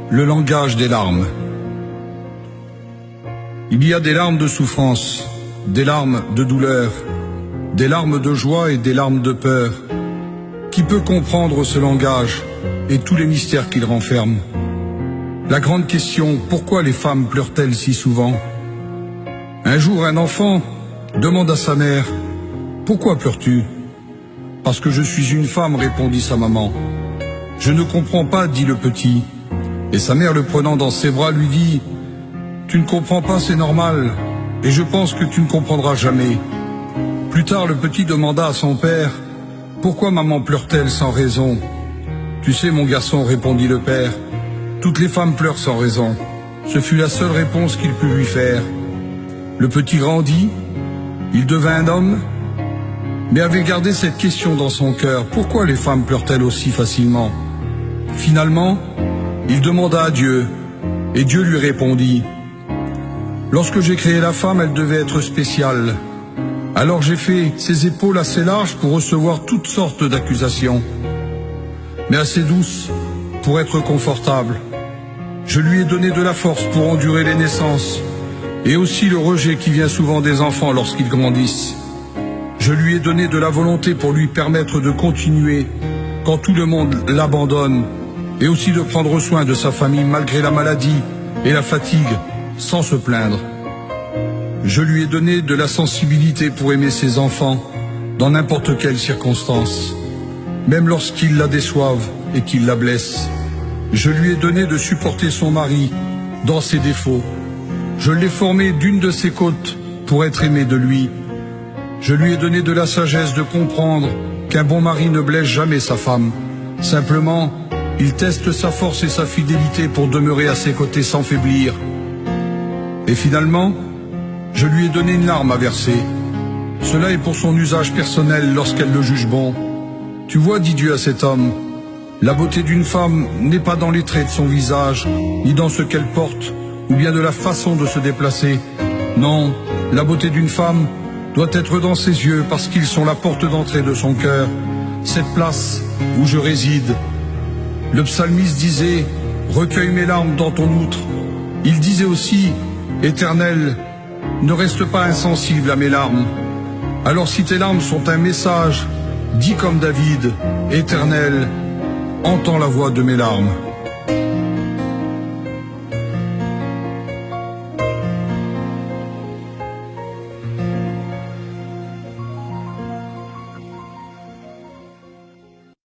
Le langage des larmes. Il y a des larmes de souffrance, des larmes de douleur, des larmes de joie et des larmes de peur. Qui peut comprendre ce langage et tous les mystères qu'il renferme? La grande question, pourquoi les femmes pleurent-elles si souvent? Un jour, un enfant demande à sa mère, « Pourquoi pleures-tu » ? « Parce que je suis une femme, répondit sa maman. « Je ne comprends pas, dit le petit. Et sa mère, le prenant dans ses bras, lui dit, « Tu ne comprends pas, c'est normal, et je pense que tu ne comprendras jamais. » Plus tard, le petit demanda à son père, « Pourquoi maman pleure-t-elle sans raison ?»« Tu sais, mon garçon, répondit le père, « toutes les femmes pleurent sans raison. » Ce fut la seule réponse qu'il put lui faire. Le petit grandit, il devint un homme, mais avait gardé cette question dans son cœur. Pourquoi les femmes pleurent-elles aussi facilement? Finalement, il demanda à Dieu, et Dieu lui répondit, « Lorsque j'ai créé la femme, elle devait être spéciale. Alors j'ai fait ses épaules assez larges pour recevoir toutes sortes d'accusations, mais assez douces pour être confortable. Je lui ai donné de la force pour endurer les naissances, et aussi le rejet qui vient souvent des enfants lorsqu'ils grandissent. Je lui ai donné de la volonté pour lui permettre de continuer quand tout le monde l'abandonne, et aussi de prendre soin de sa famille malgré la maladie et la fatigue, sans se plaindre. Je lui ai donné de la sensibilité pour aimer ses enfants dans n'importe quelle circonstance, même lorsqu'ils la déçoivent et qu'ils la blessent. Je lui ai donné de supporter son mari dans ses défauts. Je l'ai formé d'une de ses côtes pour être aimé de lui. Je lui ai donné de la sagesse de comprendre qu'un bon mari ne blesse jamais sa femme. Simplement, il teste sa force et sa fidélité pour demeurer à ses côtés sans faiblir. Et finalement, je lui ai donné une larme à verser. Cela est pour son usage personnel lorsqu'elle le juge bon. Tu vois, dit Dieu à cet homme, la beauté d'une femme n'est pas dans les traits de son visage, ni dans ce qu'elle porte, ou bien de la façon de se déplacer. Non, la beauté d'une femme doit être dans ses yeux parce qu'ils sont la porte d'entrée de son cœur, cette place où je réside. Le psalmiste disait, recueille mes larmes dans ton outre. Il disait aussi, Éternel, ne reste pas insensible à mes larmes. Alors si tes larmes sont un message, dis comme David, Éternel, entends la voix de mes larmes.